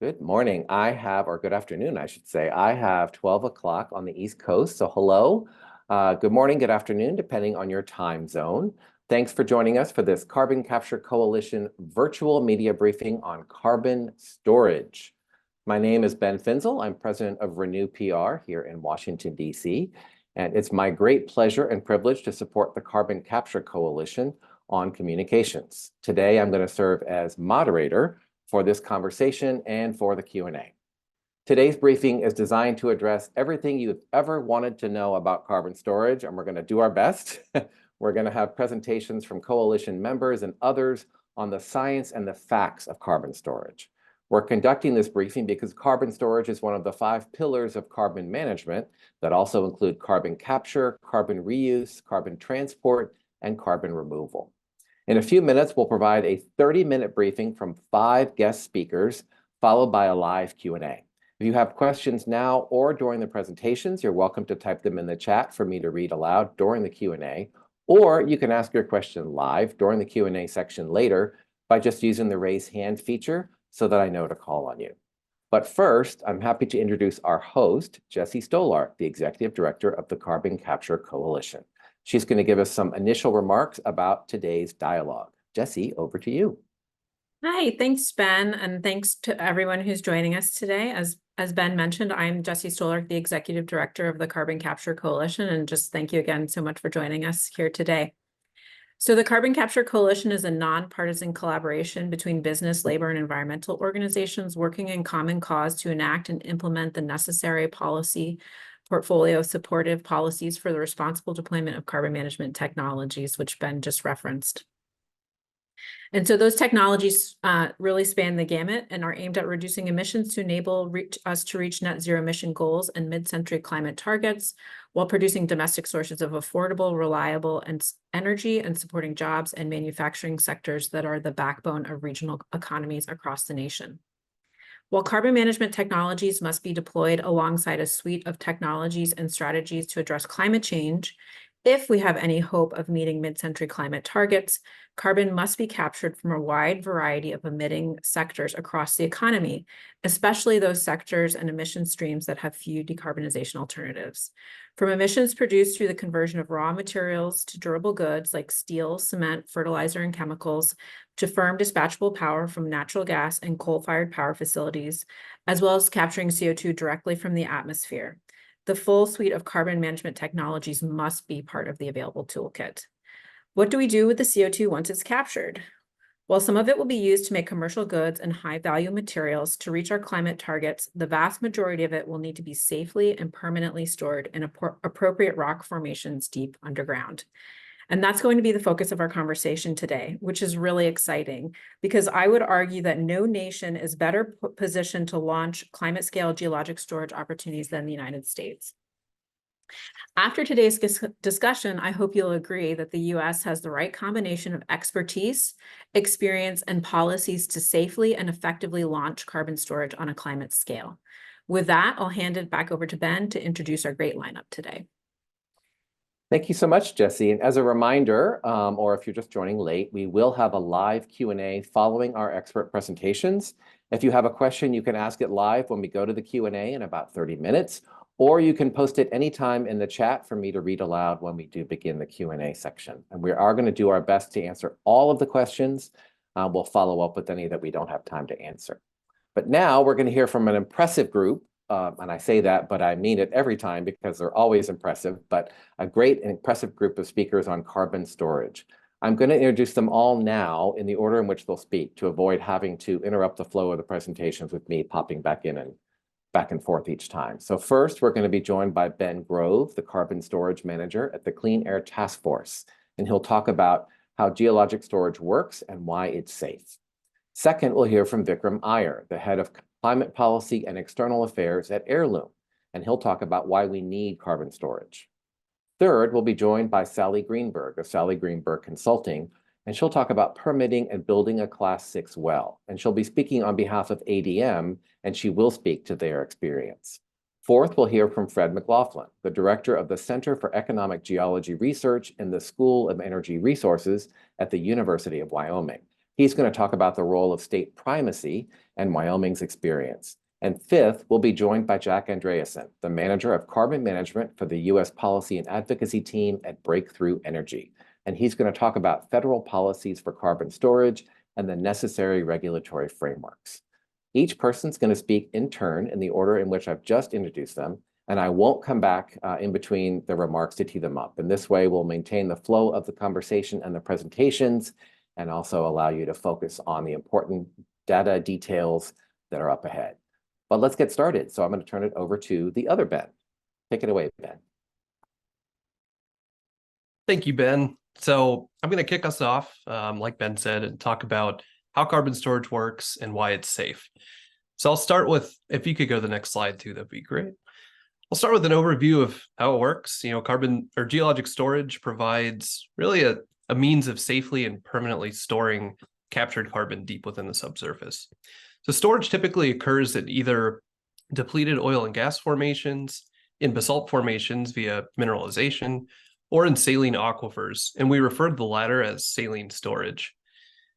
Good morning. Or good afternoon, I should say. I have 12 o'clock on the East Coast. So hello, good morning, good afternoon, depending on your time zone. Thanks for joining us for this Carbon Capture Coalition virtual media briefing on carbon storage. My name is Ben Finzel. I'm president of Renew PR here in Washington, D.C. And it's my great pleasure and privilege to support the Carbon Capture Coalition on communications. Today, I'm going to serve as moderator for this conversation and for the Q&A. Today's briefing is designed to address everything you've ever wanted to know about carbon storage, and we're going to do our best. We're going to have presentations from coalition members and others on the science and the facts of carbon storage. We're conducting this briefing because carbon storage is one of the 5 pillars of carbon management that also include carbon capture, carbon reuse, carbon transport, and carbon removal. In a few minutes, we'll provide a 30-minute briefing from 5 guest speakers, followed by a live Q&A. If you have questions now or during the presentations, you're welcome to type them in the chat for me to read aloud during the Q&A, or you can ask your question live during the Q&A section later by just using the raise hand feature so that I know to call on you. But first, I'm happy to introduce our host, Jessie Stolar, the Executive Director of the Carbon Capture Coalition. She's going to give us some initial remarks about today's dialogue. Jessie, over to you. Hi, thanks, Ben, and thanks to everyone who's joining us today. As Ben mentioned, I'm Jessie Stolar, the Executive Director of the Carbon Capture Coalition, and just thank you again so much for joining us here today. So the Carbon Capture Coalition is a nonpartisan collaboration between business, labor, and environmental organizations working in common cause to enact and implement the necessary policy portfolio of supportive policies for the responsible deployment of carbon management technologies, which Ben just referenced. And so those technologies really span the gamut and are aimed at reducing emissions to enable us to reach net zero emission goals and mid-century climate targets while producing domestic sources of affordable, reliable energy and supporting jobs and manufacturing sectors that are the backbone of regional economies across the nation. While carbon management technologies must be deployed alongside a suite of technologies and strategies to address climate change, if we have any hope of meeting mid-century climate targets, carbon must be captured from a wide variety of emitting sectors across the economy, especially those sectors and emission streams that have few decarbonization alternatives. From emissions produced through the conversion of raw materials to durable goods like steel, cement, fertilizer, and chemicals, to firm dispatchable power from natural gas and coal-fired power facilities, as well as capturing CO2 directly from the atmosphere. The full suite of carbon management technologies must be part of the available toolkit. What do we do with the CO2 once it's captured? While some of it will be used to make commercial goods and high-value materials to reach our climate targets, the vast majority of it will need to be safely and permanently stored in appropriate rock formations deep underground. And that's going to be the focus of our conversation today, which is really exciting because I would argue that no nation is better positioned to launch climate-scale geologic storage opportunities than the United States. After today's discussion, I hope you'll agree that the U.S. has the right combination of expertise, experience, and policies to safely and effectively launch carbon storage on a climate scale. With that, I'll hand it back over to Ben to introduce our great lineup today. Thank you so much, Jessie. And as a reminder, or if you're just joining late, we will have a live Q&A following our expert presentations. If you have a question, you can ask it live when we go to the Q&A in about 30 minutes, or you can post it anytime in the chat for me to read aloud when we do begin the Q&A section. And we are going to do our best to answer all of the questions. We'll follow up with any that we don't have time to answer. But now we're going to hear from an impressive group. And I say that, but I mean it every time because they're always impressive, but a great and impressive group of speakers on carbon storage. I'm going to introduce them all now in the order in which they'll speak to avoid having to interrupt the flow of the presentations with me popping back in and back and forth each time. So first, we're going to be joined by Ben Grove, the carbon storage manager at the Clean Air Task Force, and he'll talk about how geologic storage works and why it's safe. Second, we'll hear from Vikram Iyer, the head of Climate Policy and External Affairs at Heirloom, and he'll talk about why we need carbon storage. Third, we'll be joined by Sally Greenberg of Sally Greenberg Consulting, and she'll talk about permitting and building a Class 6 well. And she'll be speaking on behalf of ADM, and she will speak to their experience. Fourth, we'll hear from Fred McLaughlin, the director of the Center for Economic Geology Research in the School of Energy Resources at the University of Wyoming. He's going to talk about the role of state primacy and Wyoming's experience. And fifth, we'll be joined by Jack Andreasen, the manager of carbon management for the U.S. Policy and Advocacy team at Breakthrough Energy. And he's going to talk about federal policies for carbon storage and the necessary regulatory frameworks. Each person's going to speak in turn in the order in which I've just introduced them, and I won't come back in between the remarks to tee them up. And this way, we'll maintain the flow of the conversation and the presentations, and also allow you to focus on the important data details that are up ahead. But let's get started. So I'm going to turn it over to the other Ben. Take it away, Ben. Thank you, Ben. So I'm going to kick us off, like Ben said, and talk about how carbon storage works and why it's safe. So I'll start with, if you could go to the next slide too, that'd be great. I'll start with an overview of how it works. Carbon or geologic storage provides really a means of safely and permanently storing captured carbon deep within the subsurface. So storage typically occurs at either depleted oil and gas formations, in basalt formations via mineralization, or in saline aquifers, and we refer to the latter as saline storage.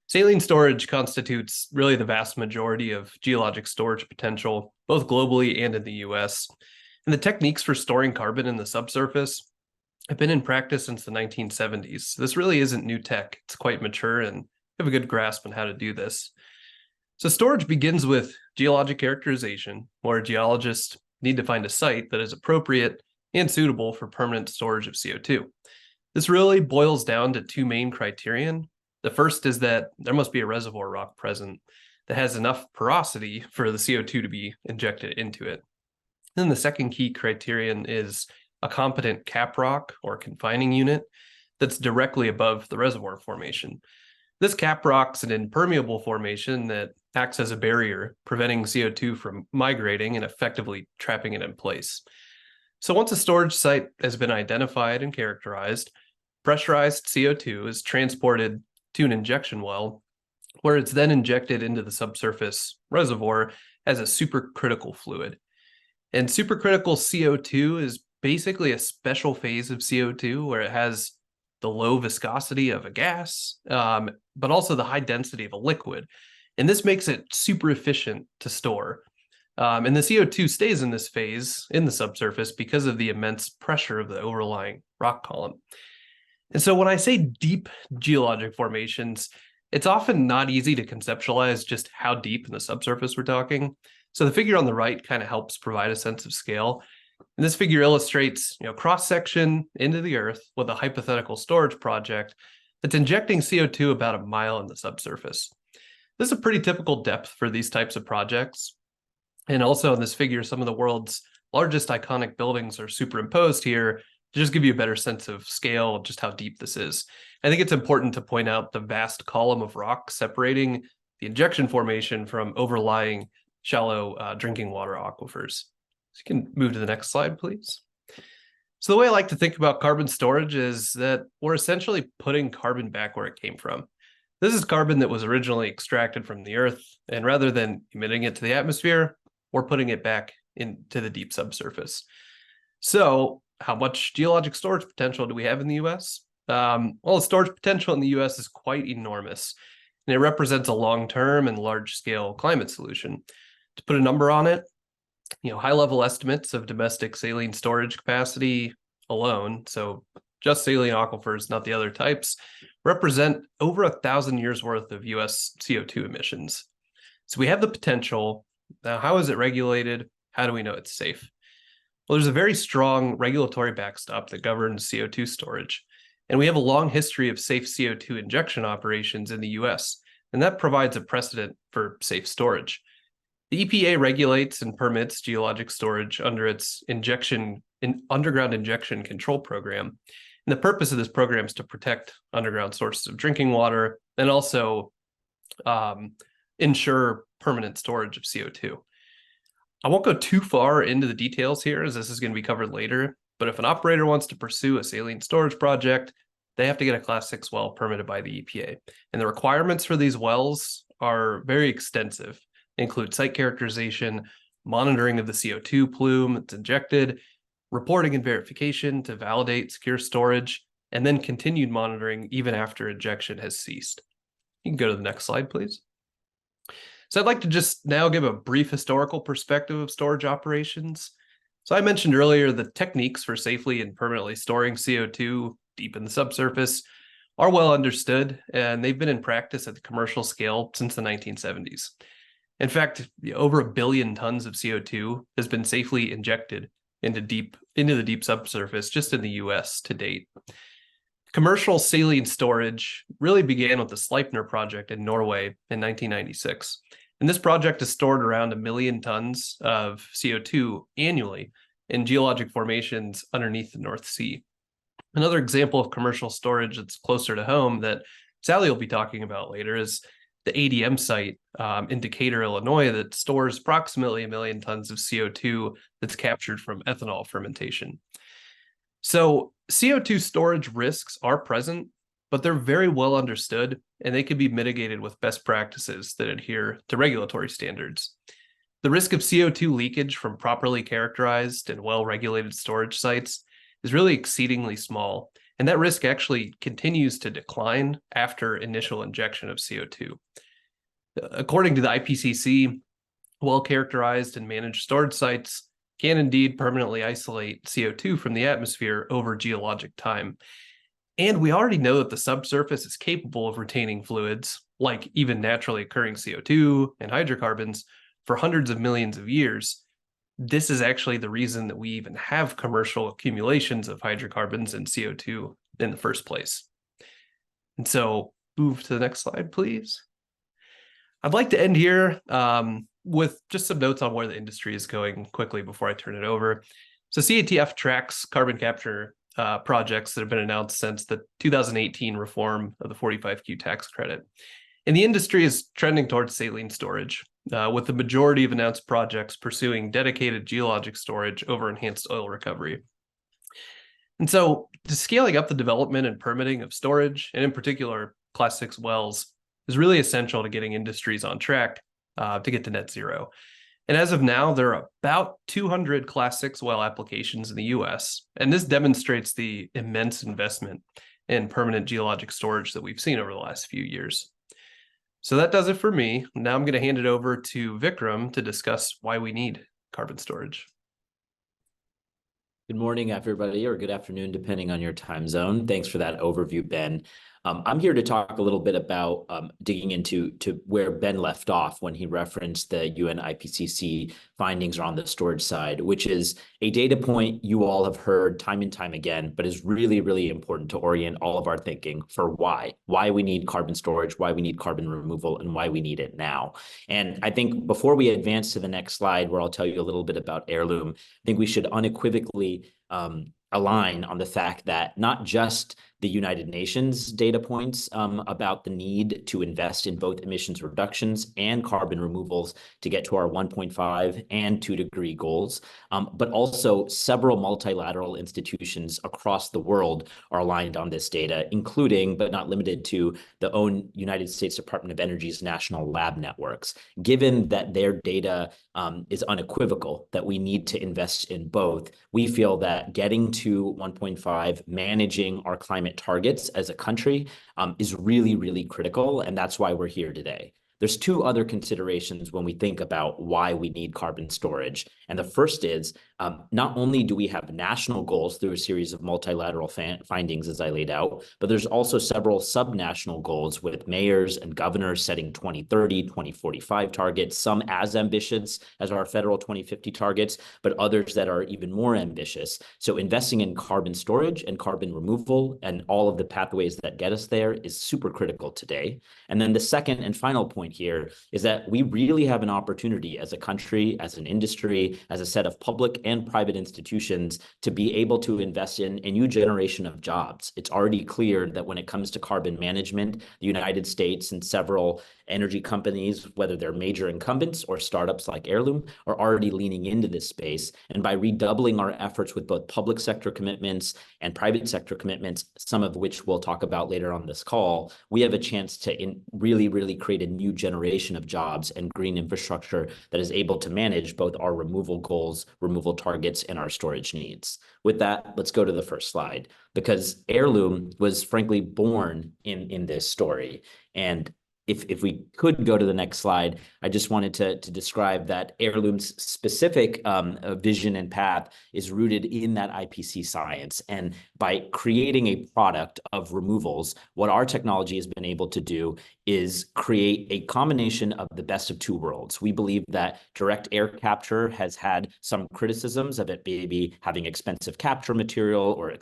Saline storage constitutes really the vast majority of geologic storage potential, both globally and in the US. And the techniques for storing carbon in the subsurface have been in practice since the 1970s. So this really isn't new tech. It's quite mature and we have a good grasp on how to do this. So storage begins with geologic characterization, where geologists need to find a site that is appropriate and suitable for permanent storage of CO2. This really boils down to two main criterion. The first is that there must be a reservoir rock present that has enough porosity for the CO2 to be injected into it. Then the second key criterion is a competent cap rock or confining unit that's directly above the reservoir formation. This cap rock's an impermeable formation that acts as a barrier, preventing CO2 from migrating and effectively trapping it in place. So once a storage site has been identified and characterized, pressurized CO2 is transported to an injection well, where it's then injected into the subsurface reservoir as a supercritical fluid. And supercritical CO2 is basically a special phase of CO2 where it has the low viscosity of a gas, but also the high density of a liquid. And this makes it super efficient to store. And the CO2 stays in this phase in the subsurface because of the immense pressure of the overlying rock column. And so when I say deep geologic formations, it's often not easy to conceptualize just how deep in the subsurface we're talking. So the figure on the right kind of helps provide a sense of scale. And this figure illustrates, cross-section into the earth with a hypothetical storage project that's injecting CO2 about a mile in the subsurface. This is a pretty typical depth for these types of projects. And also in this figure, some of the world's largest iconic buildings are superimposed here to just give you a better sense of scale of just how deep this is. I think it's important to point out the vast column of rock separating the injection formation from overlying shallow drinking water aquifers. So you can move to the next slide, please. So the way I like to think about carbon storage is that we're essentially putting carbon back where it came from. This is carbon that was originally extracted from the earth, and rather than emitting it to the atmosphere, we're putting it back into the deep subsurface. So how much geologic storage potential do we have in the US? Well, the storage potential in the US is quite enormous, and it represents a long-term and large-scale climate solution. To put a number on it, high-level estimates of domestic saline storage capacity alone, so just saline aquifers, not the other types, represent over 1,000 years worth of US CO2 emissions. So we have the potential. Now, how is it regulated? How do we know it's safe? Well, there's a very strong regulatory backstop that governs CO2 storage, and we have a long history of safe CO2 injection operations in the US, and that provides a precedent for safe storage. The EPA regulates and permits geologic storage under its underground injection control program. And the purpose of this program is to protect underground sources of drinking water and also ensure permanent storage of CO2. I won't go too far into the details here, as this is going to be covered later, but if an operator wants to pursue a saline storage project, they have to get a Class 6 well permitted by the EPA. And the requirements for these wells are very extensive. They include site characterization, monitoring of the CO2 plume that's injected, reporting and verification to validate secure storage, and then continued monitoring even after injection has ceased. You can go to the next slide, please. So I'd like to just now give a brief historical perspective of storage operations. So I mentioned earlier the techniques for safely and permanently storing CO2 deep in the subsurface are well understood, and they've been in practice at the commercial scale since the 1970s. In fact, over 1 billion tons of CO2 has been safely injected into the deep subsurface just in the US to date. Commercial saline storage really began with the Sleipner project in Norway in 1996. And this project has stored around 1 million tons of CO2 annually in geologic formations underneath the North Sea. Another example of commercial storage that's closer to home that Sally will be talking about later is the ADM site in Decatur, Illinois, that stores approximately 1 million tons of CO2 that's captured from ethanol fermentation. So CO2 storage risks are present, but they're very well understood, and they can be mitigated with best practices that adhere to regulatory standards. The risk of CO2 leakage from properly characterized and well-regulated storage sites is really exceedingly small, and that risk actually continues to decline after initial injection of CO2. According to the IPCC, well-characterized and managed storage sites can indeed permanently isolate CO2 from the atmosphere over geologic time. And we already know that the subsurface is capable of retaining fluids, like even naturally occurring CO2 and hydrocarbons, for hundreds of millions of years. This is actually the reason that we even have commercial accumulations of hydrocarbons and CO2 in the first place. And so move to the next slide, please. I'd like to end here with just some notes on where the industry is going quickly before I turn it over. So CATF tracks carbon capture projects that have been announced since the 2018 reform of the 45Q tax credit. And the industry is trending towards saline storage, with the majority of announced projects pursuing dedicated geologic storage over enhanced oil recovery. And so scaling up the development and permitting of storage, and in particular Class 6 wells, is really essential to getting industries on track to get to net zero. And as of now, there are about 200 Class 6 well applications in the US, and this demonstrates the immense investment in permanent geologic storage that we've seen over the last few years. So that does it for me. Now I'm going to hand it over to Vikram to discuss why we need carbon storage. Good morning, everybody, or good afternoon, depending on your time zone. Thanks for that overview, Ben. I'm here to talk a little bit about digging into where Ben left off when he referenced the UN IPCC findings on the storage side, which is a data point you all have heard time and time again, but is really, really important to orient all of our thinking for why we need carbon storage, why we need carbon removal, and why we need it now. And I think before we advance to the next slide, where I'll tell you a little bit about Heirloom, I think we should unequivocally align on the fact that not just the United Nations data points about the need to invest in both emissions reductions and carbon removals to get to our 1.5 and 2 degree goals, but also several multilateral institutions across the world are aligned on this data, including, but not limited to, the own United States Department of Energy's national lab networks. Given that their data is unequivocal that we need to invest in both, we feel that getting to 1.5, managing our climate targets as a country is really, really critical. And that's why we're here today. There's two other considerations when we think about why we need carbon storage. And the first is not only do we have national goals through a series of multilateral findings, as I laid out, but there's also several subnational goals with mayors and governors setting 2030, 2045 targets, some as ambitious as our federal 2050 targets, but others that are even more ambitious. So investing in carbon storage and carbon removal and all of the pathways that get us there is super critical today. And then the second and final point here is that we really have an opportunity as a country, as an industry, as a set of public and private institutions to be able to invest in a new generation of jobs. It's already clear that when it comes to carbon management, the United States and several energy companies, whether they're major incumbents or startups like Heirloom, are already leaning into this space. And by redoubling our efforts with both public sector commitments and private sector commitments, some of which we'll talk about later on this call, we have a chance to really, really create a new generation of jobs and green infrastructure that is able to manage both our removal goals, removal targets, and our storage needs. With that, let's go to the first slide, because Heirloom was frankly born in this story. And If we could go to the next slide, I just wanted to describe that Heirloom's specific vision and path is rooted in that IPC science. And by creating a product of removals, what our technology has been able to do is create a combination of the best of two worlds. We believe that direct air capture has had some criticisms of it maybe having expensive capture material or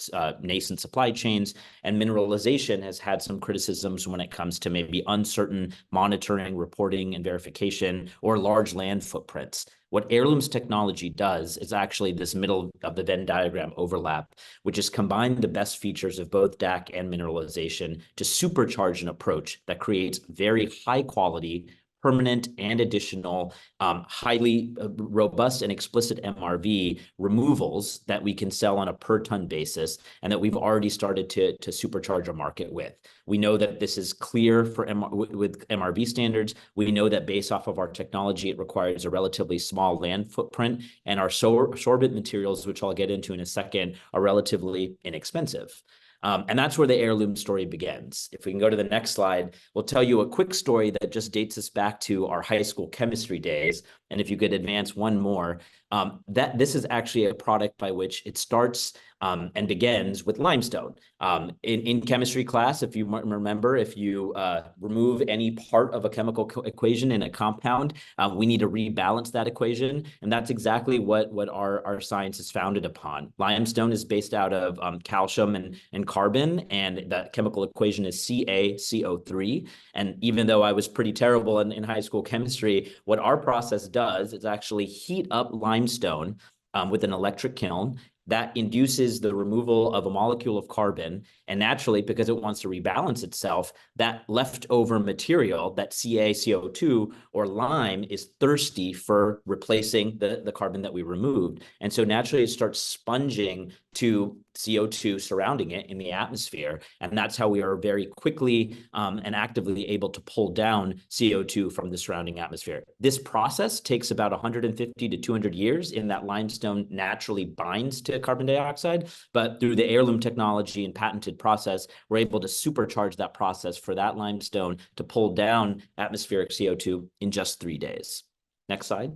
nascent supply chains, and mineralization has had some criticisms when it comes to maybe uncertain monitoring, reporting, and verification, or large land footprints. What Heirloom's technology does is actually this middle of the Venn diagram overlap, which is combine the best features of both DAC and mineralization to supercharge an approach that creates very high quality, permanent and additional highly robust and explicit MRV removals that we can sell on a per ton basis, and that we've already started to supercharge our market with. We know that this is clear for with MRV standards. We know that based off of our technology, it requires a relatively small land footprint, and our sorbent materials, which I'll get into in a second, are relatively inexpensive. And that's where the Heirloom story begins. If we can go to the next slide, we'll tell you a quick story that just dates us back to our high school chemistry days. And if you could advance one more, that this is actually a product by which it starts and begins with limestone. In chemistry class, if you remember, if you remove any part of a chemical equation in a compound, we need to rebalance that equation. And that's exactly what our science is founded upon. Limestone is based out of calcium and carbon, and that chemical equation is CaCO3. And even though I was pretty terrible in high school chemistry, what our process does is actually heat up limestone with an electric kiln. That induces the removal of a molecule of carbon. And naturally, because it wants to rebalance itself, that leftover material, that CaCO2 or lime, is thirsty for replacing the carbon that we removed. And so naturally, it starts sponging to CO2 surrounding it in the atmosphere. And that's how we are very quickly and actively able to pull down CO2 from the surrounding atmosphere. This process takes about 150 to 200 years in that limestone naturally binds to carbon dioxide. But through the Heirloom technology and patented process, we're able to supercharge that process for that limestone to pull down atmospheric CO2 in just 3 days. Next slide.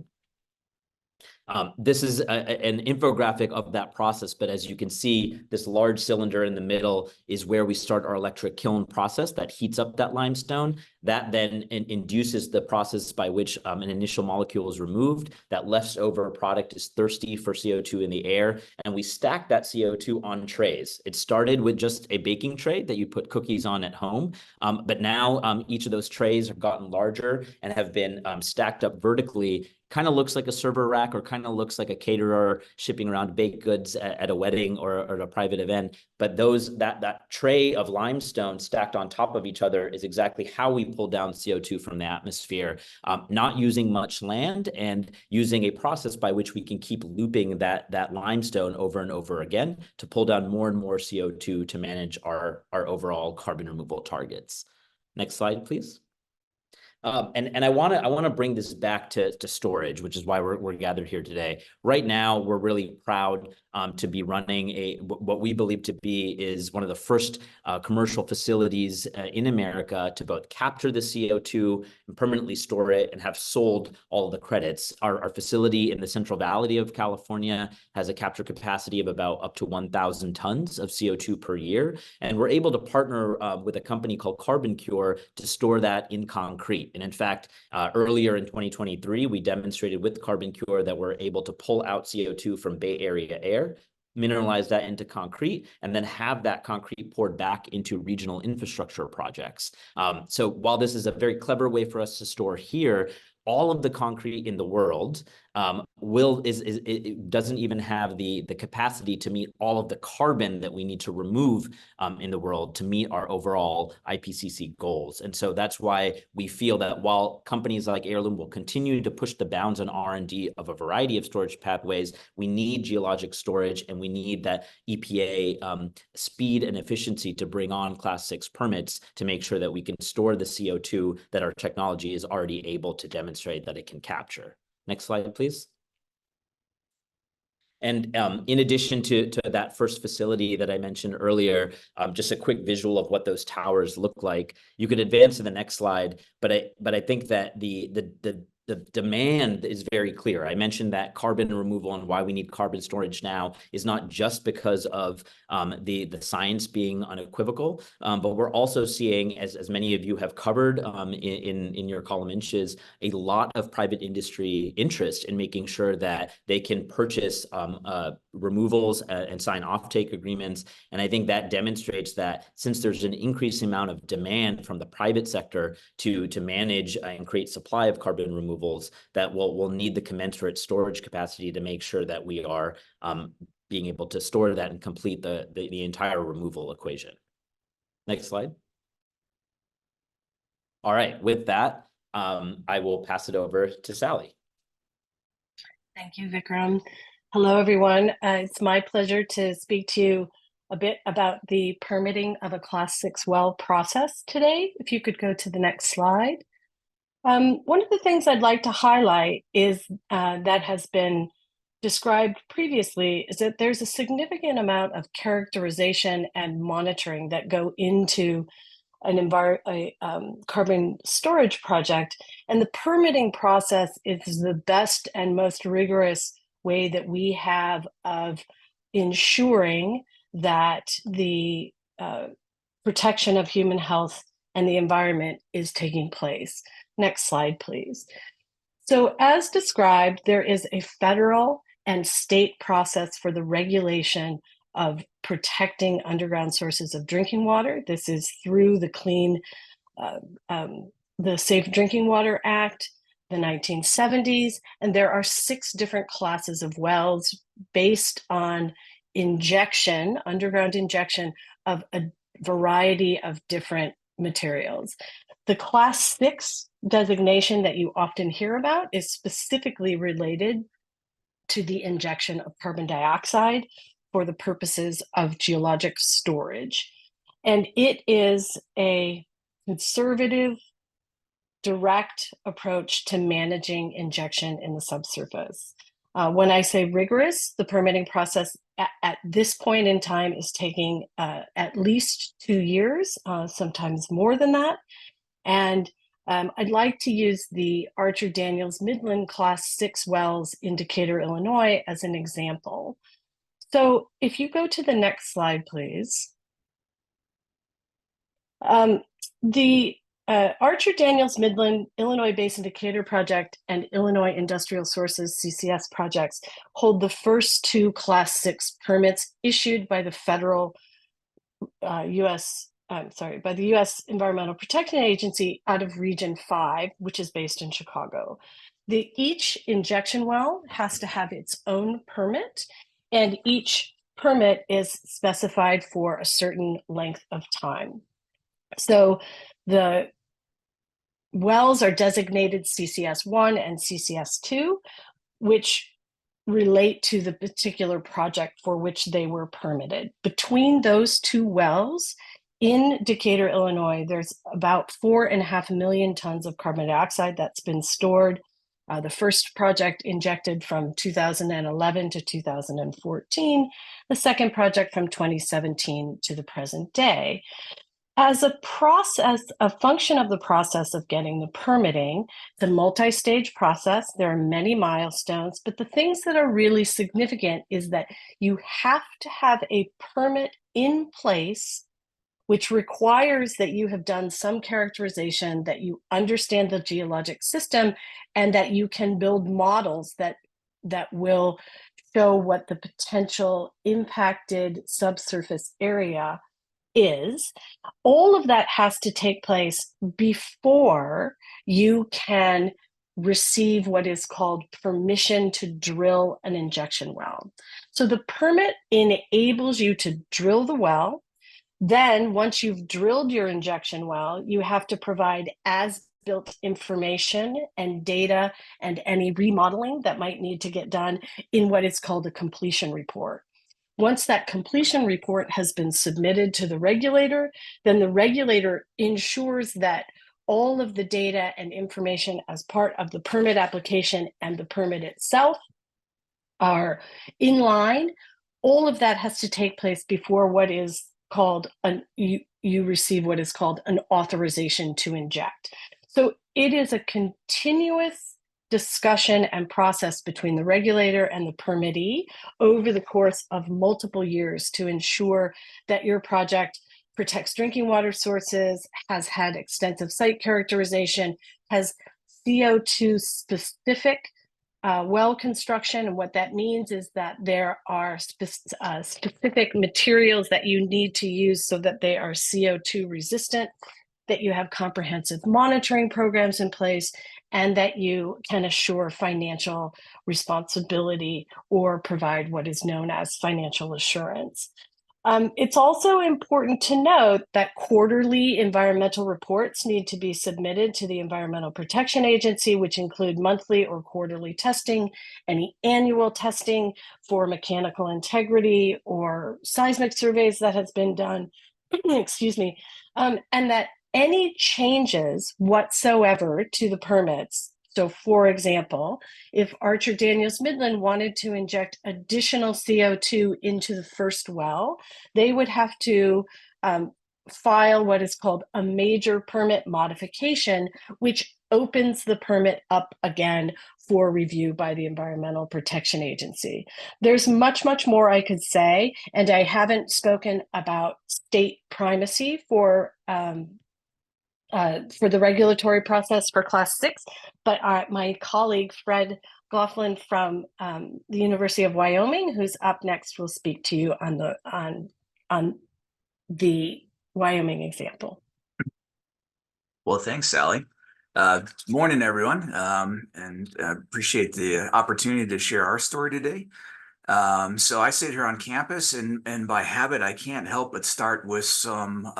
This is an infographic of that process, but as you can see, this large cylinder in the middle is where we start our electric kiln process that heats up that limestone. That then induces the process by which an initial molecule is removed. That leftover product is thirsty for CO2 in the air, and we stack that CO2 on trays. It started with just a baking tray that you put cookies on at home, but now each of those trays have gotten larger and have been stacked up vertically. Kind of looks like a server rack, or kind of looks like a caterer shipping around baked goods at a wedding or at a private event. But that tray of limestone stacked on top of each other is exactly how we pull down CO2 from the atmosphere, not using much land and using a process by which we can keep looping that limestone over and over again to pull down more and more CO2 to manage our overall carbon removal targets. Next slide, please. And I want to bring this back to storage, which is why we're gathered here today. Right now, we're really proud to be running what we believe to be is one of the first commercial facilities in America to both capture the CO2 and permanently store it, and have sold all of the credits. Our facility in the Central Valley of California has a capture capacity of about up to 1,000 tons of CO2 per year, and we're able to partner with a company called Carbon Cure to store that in concrete. And in fact, earlier in 2023, we demonstrated with Carbon Cure that we're able to pull out CO2 from Bay Area air, mineralize that into concrete, and then have that concrete poured back into regional infrastructure projects. So while this is a very clever way for us to store here, all of the concrete in the world it doesn't even have the capacity to meet all of the carbon that we need to remove in the world to meet our overall IPCC goals. And so that's why we feel that while companies like Heirloom will continue to push the bounds on R&D of a variety of storage pathways, we need geologic storage, and we need that EPA speed and efficiency to bring on Class 6 permits to make sure that we can store the CO2 that our technology is already able to demonstrate that it can capture. Next slide, please. And in addition to that first facility that I mentioned earlier, just a quick visual of what those towers look like. You could advance to the next slide, but I think that the demand is very clear. I mentioned that carbon removal and why we need carbon storage now is not just because of the science being unequivocal, but we're also seeing, as many of you have covered in your column inches, a lot of private industry interest in making sure that they can purchase removals and sign offtake agreements. And I think that demonstrates that since there's an increasing amount of demand from the private sector to manage and create supply of carbon removals, that we'll need the commensurate storage capacity to make sure that we are being able to store that and complete the entire removal equation. Next slide. All right, with that, I will pass it over to Sally. Thank you, Vikram. Hello, everyone. It's my pleasure to speak to you a bit about the permitting of a Class 6 well process today. If you could go to the next slide. One of the things I'd like to highlight is that has been described previously is that there's a significant amount of characterization and monitoring that go into a carbon storage project, and the permitting process is the best and most rigorous way that we have of ensuring that the protection of human health and the environment is taking place. Next slide, please. So as described, there is a federal and state process for the regulation of protecting underground sources of drinking water. This is through the Safe Drinking Water Act, the 1970s, and there are 6 different classes of wells based on injection, underground injection of a variety of different materials. The Class 6 designation that you often hear about is specifically related to the injection of carbon dioxide for the purposes of geologic storage. And it is a conservative, direct approach to managing injection in the subsurface. When I say rigorous, the permitting process at this point in time is taking at least 2 years, sometimes more than that. And I'd like to use the Archer Daniels Midland Class 6 wells in Decatur, Illinois as an example. So if you go to the next slide, please. The Archer Daniels Midland Illinois Basin Decatur project and Illinois Industrial Sources CCS projects hold the first 2 Class 6 permits issued by the federal by the U.S. Environmental Protection Agency out of Region 5, which is based in Chicago. Each injection well has to have its own permit, and each permit is specified for a certain length of time. So the wells are designated CCS1 and CCS2, which relate to the particular project for which they were permitted. Between those 2 wells in Decatur, Illinois, there's about 4.5 million tons of carbon dioxide that's been stored. The first project injected from 2011 to 2014, the second project from 2017 to the present day. As a function of the process of getting the permitting, it's a multi-stage process. There are many milestones, but the things that are really significant is that you have to have a permit in place, which requires that you have done some characterization, that you understand the geologic system, and that you can build models that will show what the potential impacted subsurface area is. All of that has to take place before you can receive what is called permission to drill an injection well. So the permit enables you to drill the well. Then once you've drilled your injection well, you have to provide as-built information and data and any remodeling that might need to get done in what is called a completion report. Once that completion report has been submitted to the regulator, then the regulator ensures that all of the data and information as part of the permit application and the permit itself are in line, all of that has to take place before what is called you receive what is called an authorization to inject. So it is a continuous discussion and process between the regulator and the permittee over the course of multiple years to ensure that your project protects drinking water sources, has had extensive site characterization, has CO2 specific well construction. And what that means is that there are specific materials that you need to use so that they are CO2 resistant, that you have comprehensive monitoring programs in place, and that you can assure financial responsibility or provide what is known as financial assurance. It's also important to note that quarterly environmental reports need to be submitted to the Environmental Protection Agency, which include monthly or quarterly testing, any annual testing for mechanical integrity or seismic surveys that has been done, excuse me, and that any changes whatsoever to the permits. So, for example, if Archer Daniels Midland wanted to inject additional CO2 into the first well, they would have to file what is called a major permit modification, which opens the permit up again for review by the Environmental Protection Agency. There's much, much more I could say, and I haven't spoken about state primacy for the regulatory process for Class 6, but my colleague Fred Goughlin from the University of Wyoming, who's up next, will speak to you on the Wyoming example. Well, thanks, Sally. Good morning, everyone, and appreciate the opportunity to share our story today. So I sit here on campus, and by habit, I can't help but start with some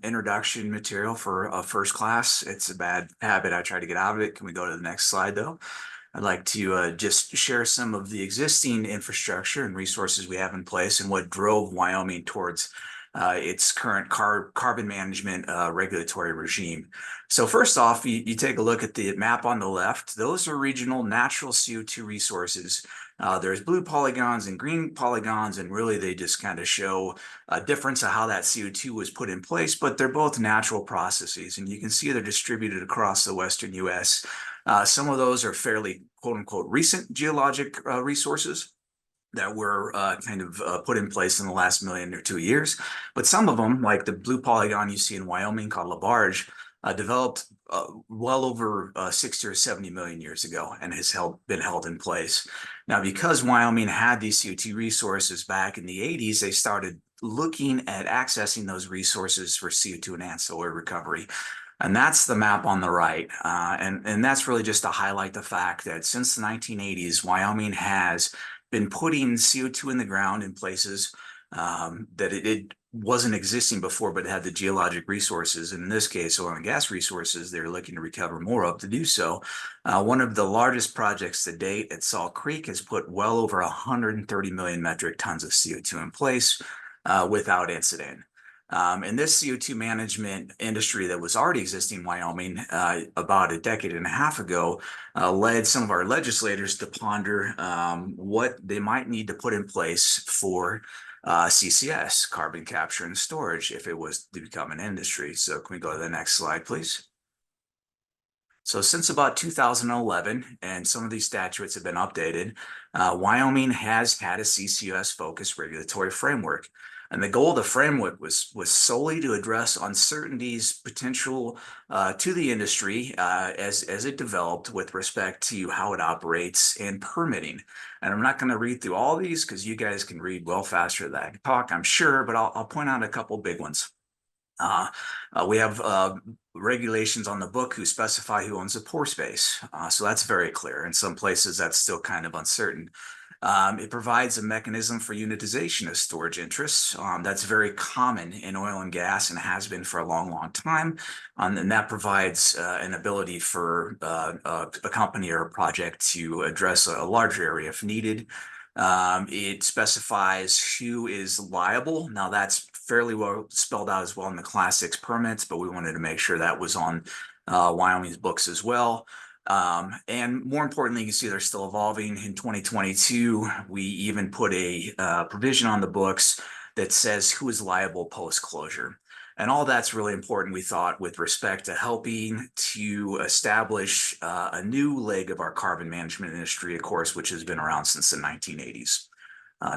introduction material for first class. It's a bad habit. I try to get out of it. Can we go to the next slide, though? I'd like to just share some of the existing infrastructure and resources we have in place and what drove Wyoming towards its current carbon management regulatory regime. So first off, you take a look at the map on the left. Those are regional natural CO2 resources. There's blue polygons and green polygons, and really they just kind of show a difference of how that CO2 was put in place, but they're both natural processes, and you can see they're distributed across the Western US. Some of those are fairly quote unquote recent geologic resources that were kind of put in place in the last 1 or 2 years. But some of them, like the blue polygon you see in Wyoming called LaBarge, developed well over 60 or 70 million years ago and has been held in place. Now, because Wyoming had these CO2 resources back in the 80s, they started looking at accessing those resources for CO2 and ancillary recovery. And that's the map on the right. And that's really just to highlight the fact that since the 1980s, Wyoming has been putting CO2 in the ground in places that it wasn't existing before, but it had the geologic resources. And in this case, oil and gas resources, they're looking to recover more of to do so. One of the largest projects to date at Salt Creek has put well over 130 million metric tons of CO2 in place without incident. And this CO2 management industry that was already existing in Wyoming about a decade and a half ago led some of our legislators to ponder what they might need to put in place for CCS, carbon capture and storage, if it was to become an industry. So can we go to the next slide, please? So since about 2011, and some of these statutes have been updated, Wyoming has had a CCS-focused regulatory framework. And the goal of the framework was solely to address uncertainties potential to the industry as it developed with respect to how it operates and permitting. And I'm not going to read through all these because you guys can read well faster than I can talk, I'm sure, but I'll point out a couple big ones. We have regulations on the book who specify who owns the pore space. So that's very clear. In some places, that's still kind of uncertain. It provides a mechanism for unitization of storage interests. That's very common in oil and gas and has been for a long, long time. And that provides an ability for a company or a project to address a larger area if needed. It specifies who is liable. Now that's fairly well spelled out as well in the Class 6 permits, but we wanted to make sure that was on Wyoming's books as well. And more importantly, you can see they're still evolving. In 2022, we even put a provision on the books that says who is liable post-closure. And all that's really important, we thought, with respect to helping to establish a new leg of our carbon management industry, of course, which has been around since the 1980s.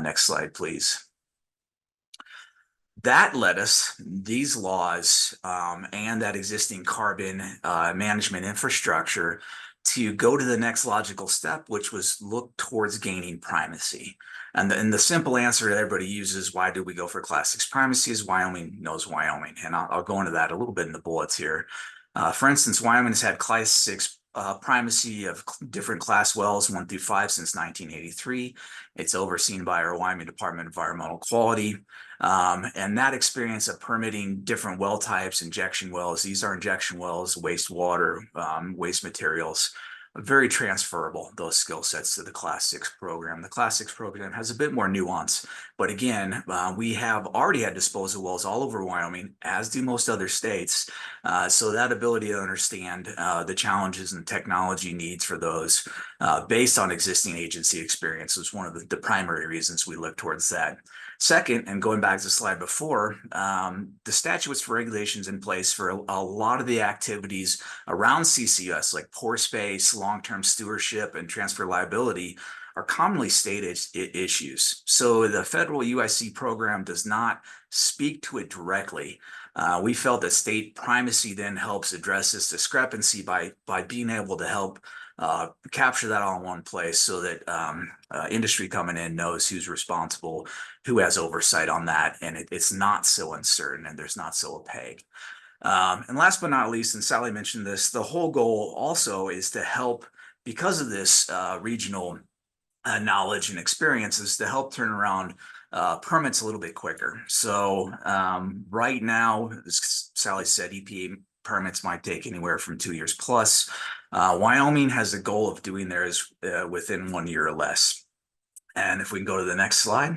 Next slide, please. That led us, these laws and that existing carbon management infrastructure, to go to the next logical step, which was look towards gaining primacy. And the simple answer that everybody uses, why do we go for Class 6 primacy, is Wyoming knows Wyoming. And I'll go into that a little bit in the bullets here. For instance, Wyoming has had Class 6 primacy of different class wells 1 through 5 since 1983. It's overseen by our Wyoming Department of Environmental Quality. And that experience of permitting different well types, injection wells, these are injection wells, wastewater, waste materials, very transferable, those skill sets, to the Class 6 program. The Class 6 program has a bit more nuance, but again, we have already had disposal wells all over Wyoming, as do most other states. So that ability to understand the challenges and technology needs for those based on existing agency experience was one of the primary reasons we look towards that. Second, and going back to the slide before, the statutes for regulations in place for a lot of the activities around CCUS, like pore space, long-term stewardship, and transfer liability, are commonly stated issues. So the federal UIC program does not speak to it directly. We felt that state primacy then helps address this discrepancy by being able to help capture that all in one place, so that industry coming in knows who's responsible, who has oversight on that, and it's not so uncertain and there's not so opaque. And last but not least, and Sally mentioned this, the whole goal also is to help, because of this regional knowledge and experiences, to help turn around permits a little bit quicker. So right now, as Sally said, EPA permits might take anywhere from 2 years plus. Wyoming has a goal of doing theirs within 1 year or less. And if we can go to the next slide,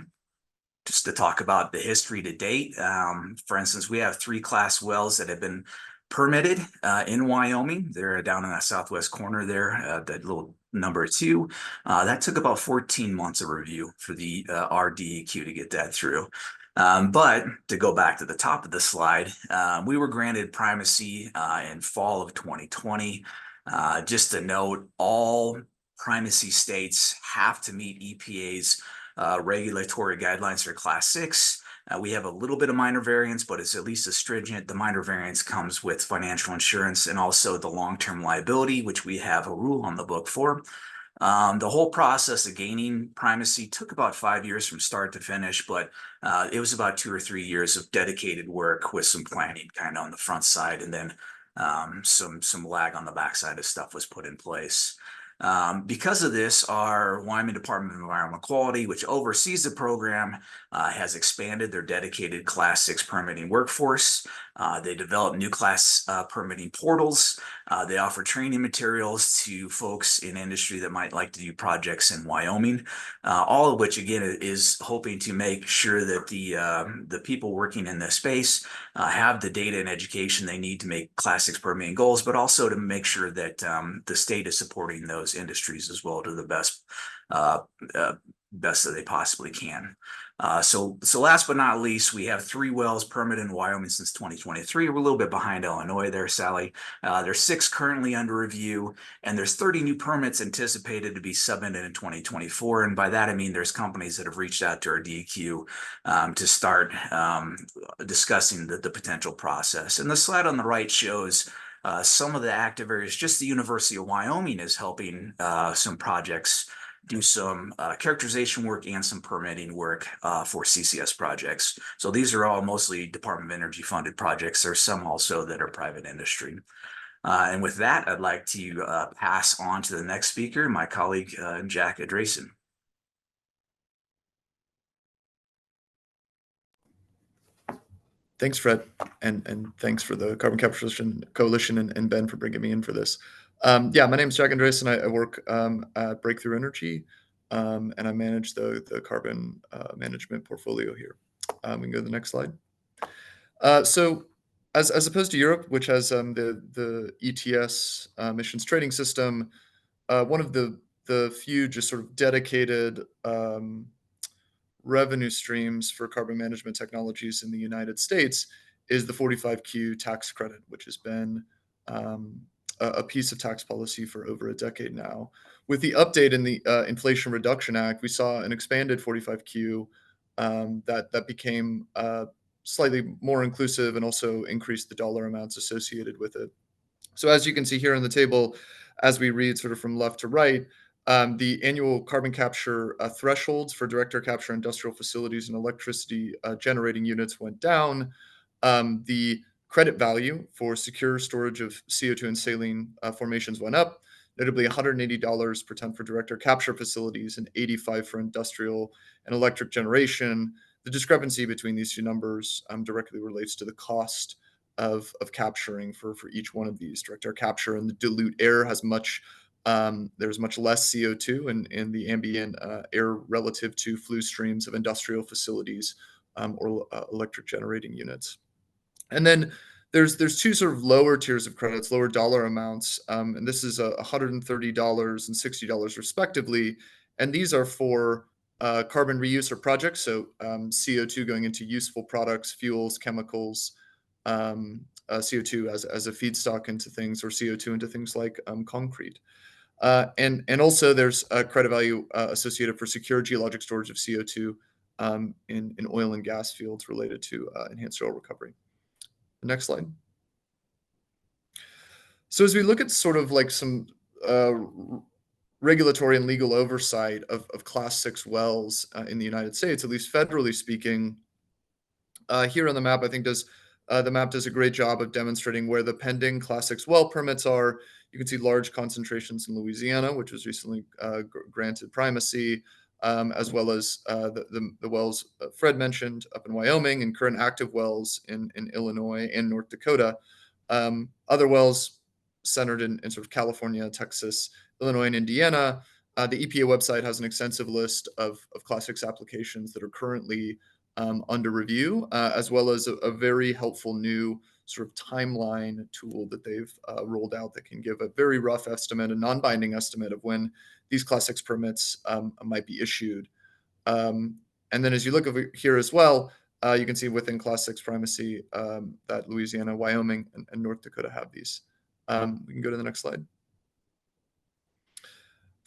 just to talk about the history to date. For instance, we have 3 class wells that have been permitted in Wyoming. They're down in that southwest corner there, that little number 2. That took about 14 months of review for the RDEQ to get that through. But to go back to the top of the slide, we were granted primacy in fall of 2020. Just to note, all primacy states have to meet EPA's regulatory guidelines for Class 6. We have a little bit of minor variance, but it's at least as stringent. The minor variance comes with financial insurance and also the long-term liability, which we have a rule on the book for. The whole process of gaining primacy took about 5 years from start to finish, but it was about 2 or 3 years of dedicated work with some planning kind of on the front side, and then some lag on the backside of stuff was put in place. Because of this, our Wyoming Department of Environmental Quality, which oversees the program, has expanded their dedicated Class 6 permitting workforce. They develop new class permitting portals. They offer training materials to folks in industry that might like to do projects in Wyoming, all of which, again, is hoping to make sure that the people working in this space have the data and education they need to make Class 6 permitting goals, but also to make sure that the state is supporting those industries as well to the best that they possibly can. So last but not least, we have 3 wells permitted in Wyoming since 2023. We're a little bit behind Illinois there, Sally. There's 6 currently under review, and there's 30 new permits anticipated to be submitted in 2024. And by that, I mean there's companies that have reached out to our DEQ to start discussing the potential process. And the slide on the right shows some of the active areas. Just the University of Wyoming is helping some projects do some characterization work and some permitting work for CCS projects. So these are all mostly Department of Energy funded projects. There's some also that are private industry. And with that, I'd like to pass on to the next speaker, my colleague, Jack Andresen. Thanks, Fred, and thanks for the Carbon Capture Coalition and Ben for bringing me in for this. Yeah, my name is Jack Andresen. I work at Breakthrough Energy, and I manage the carbon management portfolio here. We can go to the next slide. So as opposed to Europe, which has the ETS emissions trading system, one of the few just sort of dedicated revenue streams for carbon management technologies in the United States is the 45Q tax credit, which has been a piece of tax policy for over a decade now. With the update in the Inflation Reduction Act, we saw an expanded 45Q that became slightly more inclusive and also increased the dollar amounts associated with it. So as you can see here in the table, as we read sort of from left to right, the annual carbon capture thresholds for direct air capture industrial facilities and electricity generating units went down. The credit value for secure storage of CO2 and saline formations went up, notably $180 per ton for direct air capture facilities and $85 for industrial and electric generation. The discrepancy between these two numbers directly relates to the cost of capturing for each one of these. Direct air capture and the dilute air has there's much less CO2 in the ambient air relative to flue streams of industrial facilities or electric generating units. And then there's two sort of lower tiers of credits, lower dollar amounts, and this is $130 and $60 respectively. And these are for carbon reuse or projects, so CO2 going into useful products, fuels, chemicals, CO2 as a feedstock into things, or CO2 into things like concrete. And also there's a credit value associated for secure geologic storage of CO2 in oil and gas fields related to enhanced oil recovery. The next slide. So as we look at sort of like some regulatory and legal oversight of Class 6 wells in the United States, at least federally speaking, here on the map, I think the map does a great job of demonstrating where the pending Class 6 well permits are. You can see large concentrations in Louisiana, which was recently granted primacy, as well as the wells Fred mentioned up in Wyoming, and current active wells in Illinois and North Dakota. Other wells centered in sort of California, Texas, Illinois, and Indiana. The EPA website has an extensive list of Class 6 applications that are currently under review, as well as a very helpful new sort of timeline tool that they've rolled out that can give a very rough estimate, a non-binding estimate of when these Class 6 permits might be issued. And then as you look over here as well, you can see within Class 6 primacy that Louisiana, Wyoming, and North Dakota have these. We can go to the next slide.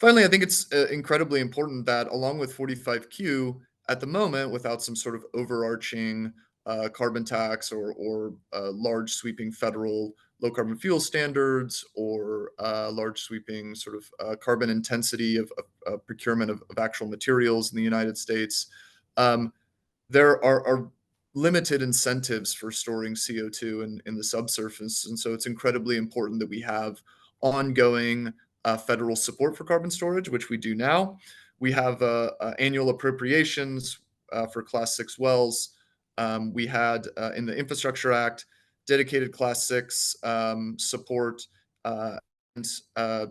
Finally, I think it's incredibly important that along with 45Q, at the moment, without some sort of overarching carbon tax or large sweeping federal low carbon fuel standards or large sweeping sort of carbon intensity of procurement of actual materials in the United States, there are limited incentives for storing CO2 in the subsurface. And so it's incredibly important that we have ongoing federal support for carbon storage, which we do now. We have annual appropriations for Class 6 wells. We had in the Infrastructure Act dedicated Class 6 support and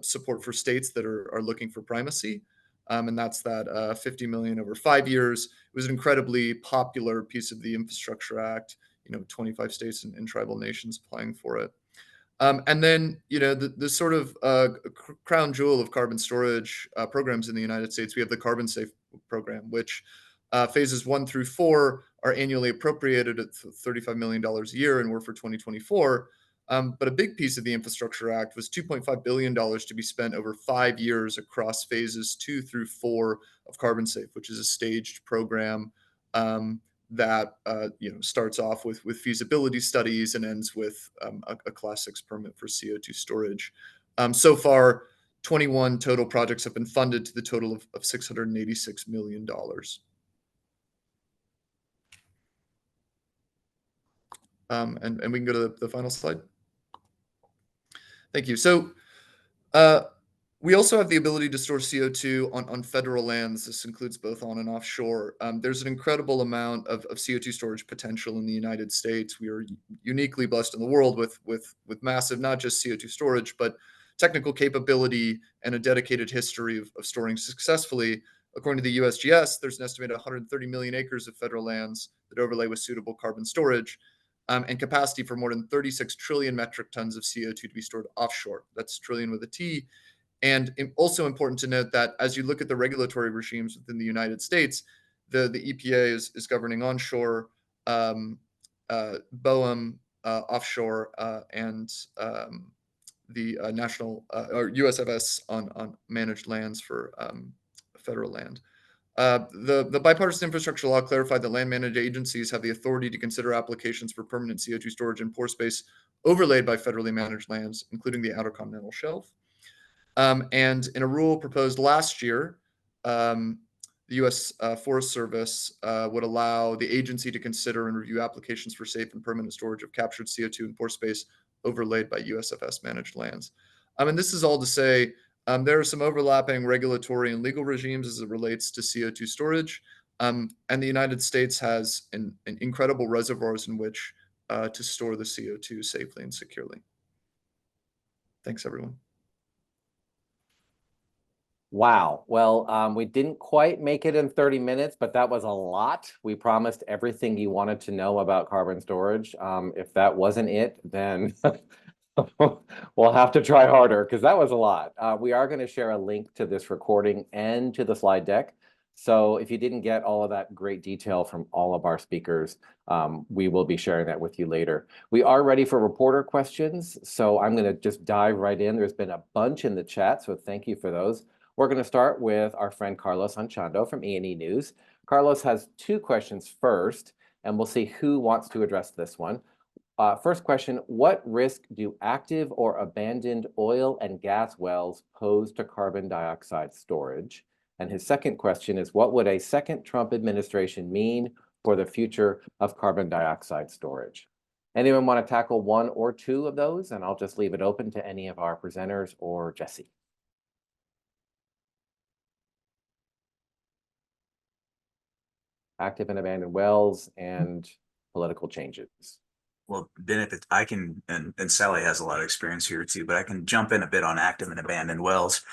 support for states that are looking for primacy. And that's that $50 million over 5 years. It was an incredibly popular piece of the Infrastructure Act, 25 states and tribal nations applying for it. And then, the sort of crown jewel of carbon storage programs in the United States, we have the Carbon Safe program, which phases 1 through 4 are annually appropriated at $35 million a year, and we're for 2024. But a big piece of the Infrastructure Act was $2.5 billion to be spent over 5 years across phases 2 through 4 of Carbon Safe, which is a staged program that starts off with feasibility studies and ends with a Class 6 permit for CO2 storage. So far, 21 total projects have been funded to the total of $686 million. And we can go to the final slide. Thank you. So we also have the ability to store CO2 on federal lands. This includes both on and offshore. There's an incredible amount of CO2 storage potential in the United States. We are uniquely blessed in the world with massive, not just CO2 storage, but technical capability and a dedicated history of storing successfully. According to the USGS, there's an estimated 130 million acres of federal lands that overlay with suitable carbon storage. and capacity for more than 36 trillion metric tons of CO2 to be stored offshore. That's trillion with a T. And also important to note that as you look at the regulatory regimes within the United States, the EPA is governing onshore, BOEM offshore, and the national or USFS on managed lands for federal land. The bipartisan infrastructure law clarified that land managed agencies have the authority to consider applications for permanent CO2 storage in pore space overlaid by federally managed lands, including the Outer Continental Shelf. And in a rule proposed last year, the U.S. Forest Service would allow the agency to consider and review applications for safe and permanent storage of captured CO2 in pore space overlaid by USFS managed lands. And this is all to say there are some overlapping regulatory and legal regimes as it relates to CO2 storage. And the United States has an incredible reservoirs in which to store the CO2 safely and securely. Thanks, everyone. Wow. Well, we didn't quite make it in 30 minutes, but that was a lot. We promised everything you wanted to know about carbon storage. If that wasn't it, then we'll have to try harder because that was a lot. We are going to share a link to this recording and to the slide deck. So if you didn't get all of that great detail from all of our speakers, we will be sharing that with you later. We are ready for reporter questions. So I'm going to just dive right in. There's been a bunch in the chat, so thank you for those. We're going to start with our friend Carlos Anchando from E&E News. Carlos has two questions first, and we'll see who wants to address this one. First question, what risk do active or abandoned oil and gas wells pose to carbon dioxide storage? And his second question is, what would a second Trump administration mean for the future of carbon dioxide storage? Anyone want to tackle one or two of those? And I'll just leave it open to any of our presenters or Jesse. Active and abandoned wells and political changes. Well, Ben, I can, and Sally has a lot of experience here too, but I can jump in a bit on active and abandoned wells.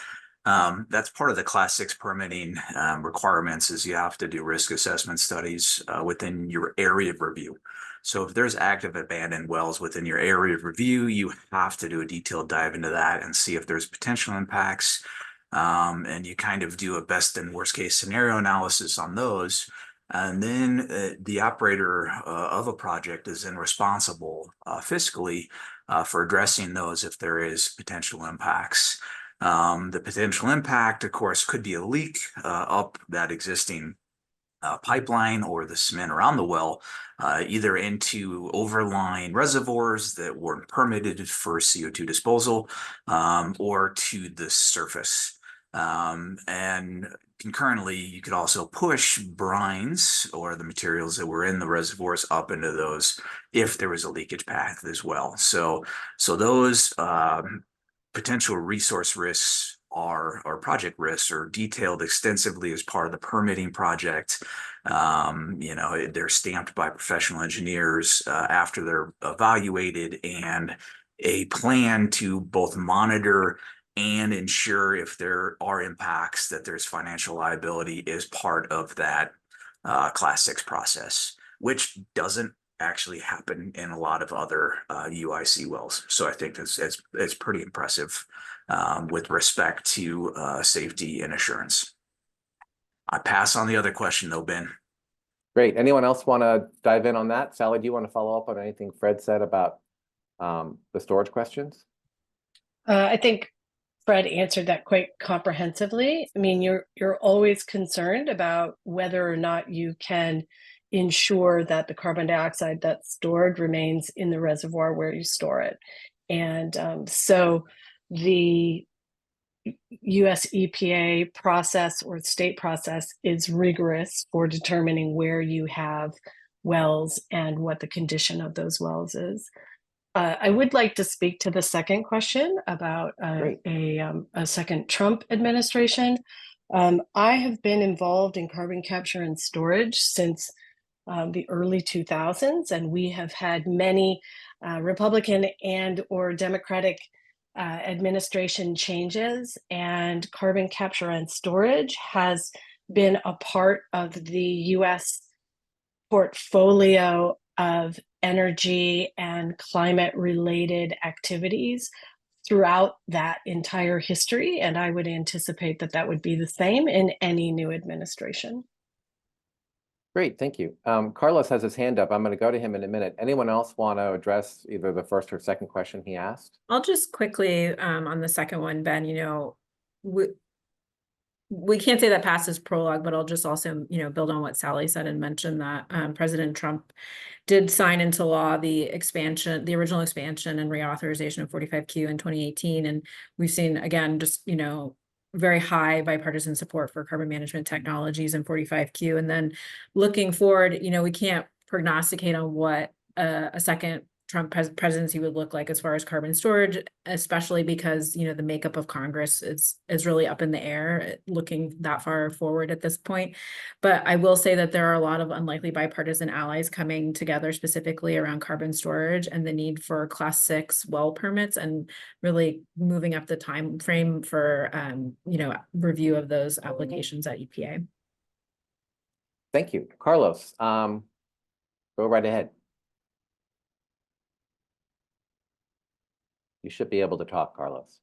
That's part of the Class 6 permitting requirements is you have to do risk assessment studies within your area of review. So if there's active abandoned wells within your area of review, you have to do a detailed dive into that and see if there's potential impacts. And you kind of do a best and worst case scenario analysis on those. And then the operator of a project is then responsible fiscally for addressing those if there is potential impacts. The potential impact, of course, could be a leak up that existing pipeline or the cement around the well, either into overlying reservoirs that weren't permitted for CO2 disposal or to the surface. And concurrently, you could also push brines or the materials that were in the reservoirs up into those if there was a leakage path as well. So those potential resource risks or project risks are detailed extensively as part of the permitting project. They're stamped by professional engineers after they're evaluated, and a plan to both monitor and ensure if there are impacts that there's financial liability is part of that Class 6 process, which doesn't actually happen in a lot of other UIC wells. So I think it's pretty impressive with respect to safety and assurance. I pass on the other question though, Ben. Great. Anyone else want to dive in on that? Sally, do you want to follow up on anything Fred said about the storage questions? I think Fred answered that quite comprehensively. I mean, you're always concerned about whether or not you can ensure that the carbon dioxide that's stored remains in the reservoir where you store it. And so the US EPA process or state process is rigorous for determining where you have wells and what the condition of those wells is. I would like to speak to the second question about a second Trump administration. I have been involved in carbon capture and storage since the early 2000s, and we have had many Republican and or Democratic administration changes, and carbon capture and storage has been a part of the US portfolio of energy and climate related activities throughout that entire history. And I would anticipate that that would be the same in any new administration. Great, thank you. Carlos has his hand up. I'm going to go to him in a minute. Anyone else want to address either the first or second question he asked? I'll just quickly, on the second one, Ben, we can't say that passes prologue, but I'll just also, build on what Sally said and mention that President Trump did sign into law the original expansion and reauthorization of 45Q in 2018. And we've seen, again, just, very high bipartisan support for carbon management technologies and 45Q. And then looking forward, we can't prognosticate on what a second Trump presidency would look like as far as carbon storage, especially because, the makeup of Congress is really up in the air looking that far forward at this point. But I will say that there are a lot of unlikely bipartisan allies coming together specifically around carbon storage and the need for Class 6 well permits and really moving up the time frame for, review of those applications at EPA. Thank you. Carlos, go right ahead. You should be able to talk, Carlos.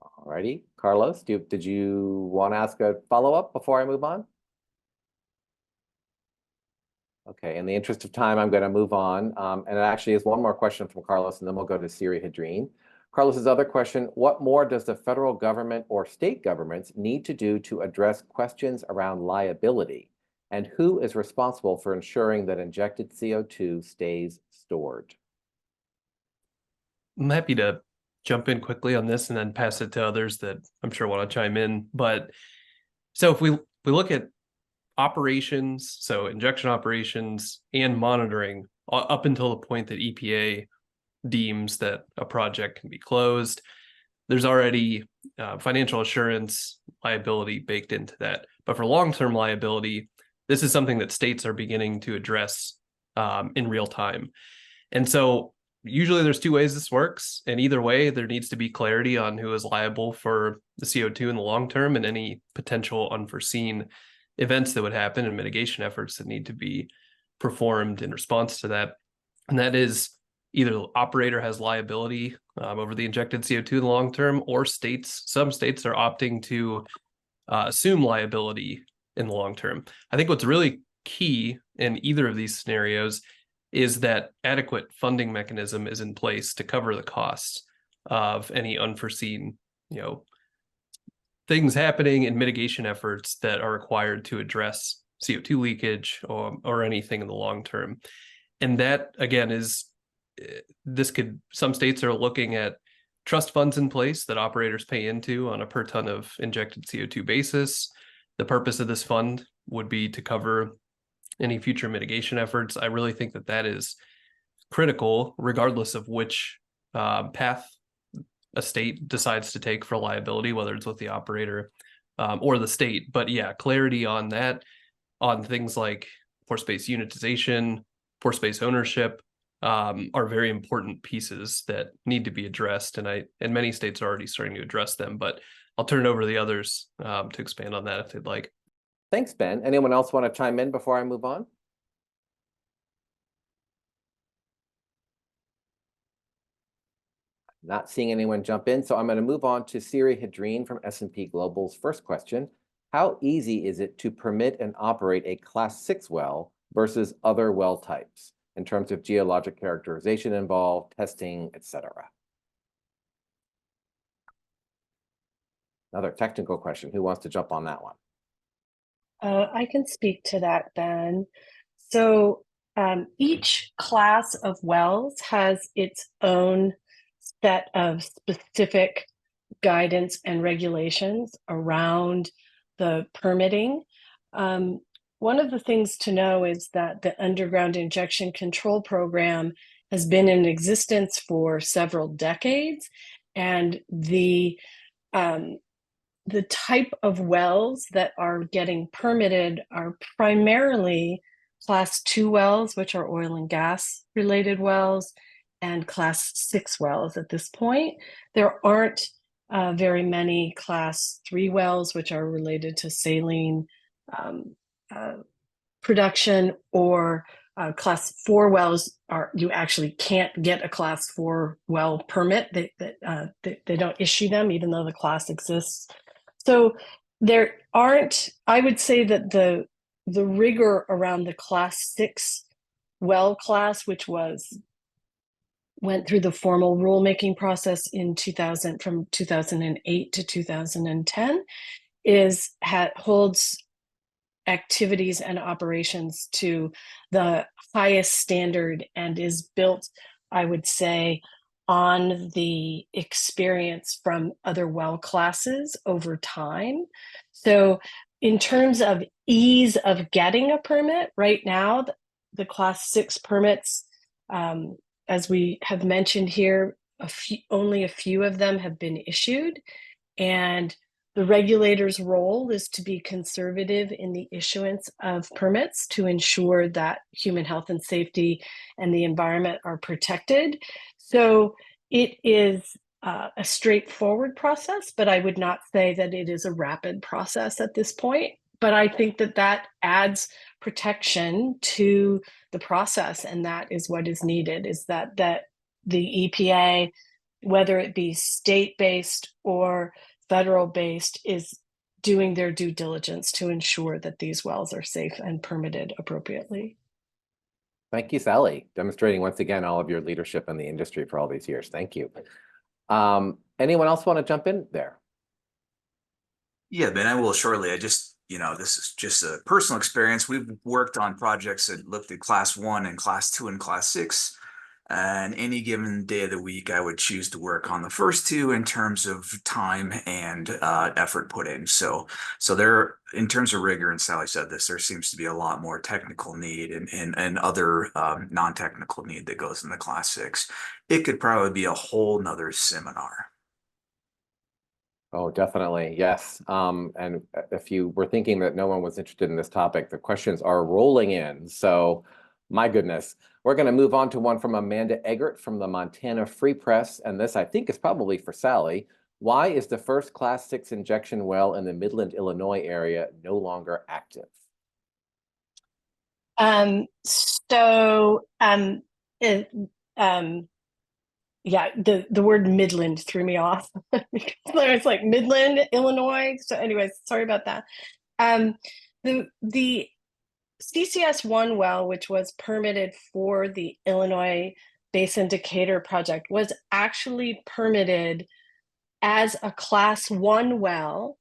All righty. Carlos, did you want to ask a follow-up before I move on? Okay, in the interest of time, I'm going to move on. And it actually is one more question from Carlos, and then we'll go to Siri Hadreen. Carlos's other question, what more does the federal government or state governments need to do to address questions around liability? And who is responsible for ensuring that injected CO2 stays stored? I'm happy to jump in quickly on this and then pass it to others that I'm sure want to chime in. But so if we look at operations, so injection operations and monitoring up until the point that EPA deems that a project can be closed, there's already financial assurance liability baked into that. But for long-term liability, this is something that states are beginning to address in real time. And so usually there's two ways this works. And either way, there needs to be clarity on who is liable for the CO2 in the long term and any potential unforeseen events that would happen and mitigation efforts that need to be performed in response to that. And that is either the operator has liability over the injected CO2 in the long term, or some states are opting to assume liability in the long term. I think what's really key in either of these scenarios is that adequate funding mechanism is in place to cover the costs of any unforeseen, things happening and mitigation efforts that are required to address CO2 leakage or anything in the long term. And that, again, some states are looking at trust funds in place that operators pay into on a per ton of injected CO2 basis. The purpose of this fund would be to cover any future mitigation efforts. I really think that is critical, regardless of which path a state decides to take for liability, whether it's with the operator or the state. But yeah, clarity on that, on things like pore space unitization, pore space ownership, are very important pieces that need to be addressed. And many states are already starting to address them, but I'll turn it over to the others to expand on that if they'd like. Thanks, Ben. Anyone else want to chime in before I move on? Not seeing anyone jump in, so I'm going to move on to Siri Hadreen from S&P Global's first question. How easy is it to permit and operate a Class 6 well versus other well types in terms of geologic characterization involved, testing, etc.? Another technical question. Who wants to jump on that one? I can speak to that, Ben. So each class of wells has its own set of specific guidance and regulations around the permitting. One of the things to know is that the underground injection control program has been in existence for several decades, and the type of wells that are getting permitted are primarily Class 2 wells, which are oil and gas related wells, and Class 6 wells at this point. There aren't very many Class 3 wells, which are related to saline production, or class 4 wells you actually can't get a class 4 well permit. They don't issue them even though the class exists. So there aren't, I would say that the rigor around the class 6 well class, which went through the formal rulemaking process in 2000, from 2008 to 2010, holds activities and operations to the highest standard and is built, I would say, on the experience from other well classes over time. So in terms of ease of getting a permit, right now, the class 6 permits, as we have mentioned here, only a few of them have been issued, and the regulator's role is to be conservative in the issuance of permits to ensure that human health and safety and the environment are protected. So it is a straightforward process, but I would not say that it is a rapid process at this point. But I think that adds protection to the process, and that is what is needed, is that the EPA, whether it be state-based or federal-based, is doing their due diligence to ensure that these wells are safe and permitted appropriately. Thank you, Sally, demonstrating once again all of your leadership in the industry for all these years. Thank you. Anyone else want to jump in there? Yeah, Ben, I will shortly. This is just a personal experience. We've worked on projects that looked at class 1 and class 2 and class 6. And any given day of the week, I would choose to work on the first 2 in terms of time and effort put in. So there, in terms of rigor, and Sally said this, there seems to be a lot more technical need and other non-technical need that goes in the class 6. It could probably be a whole nother seminar. Oh, definitely. Yes. And if you were thinking that no one was interested in this topic, the questions are rolling in. So my goodness, we're going to move on to one from Amanda Eggert from the Montana Free Press. And this, I think, is probably for Sally. Why is the first class 6 injection well in the Midland, Illinois area no longer active? Yeah, the word Midland threw me off because it's like Midland, Illinois. So anyways, sorry about that. The CCS1 well, which was permitted for the Illinois Basin Decatur project, was actually permitted as a class 1 well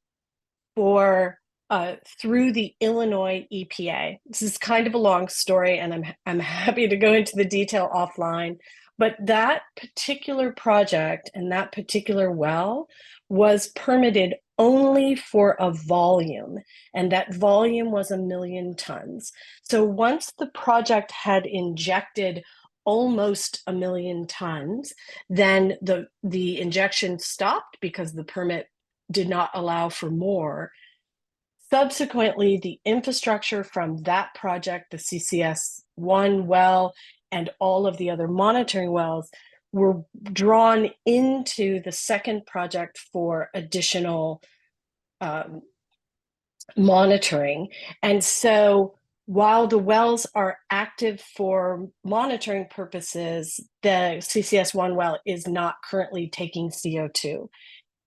through the Illinois EPA. This is kind of a long story, and I'm happy to go into the detail offline. But that particular project and that particular well was permitted only for a volume, and that volume was 1 million tons. So once the project had injected almost 1 million tons, then the injection stopped because the permit did not allow for more. Subsequently, the infrastructure from that project, the CCS1 well, and all of the other monitoring wells were drawn into the second project for additional monitoring. And so while the wells are active for monitoring purposes, the CCS1 well is not currently taking CO2.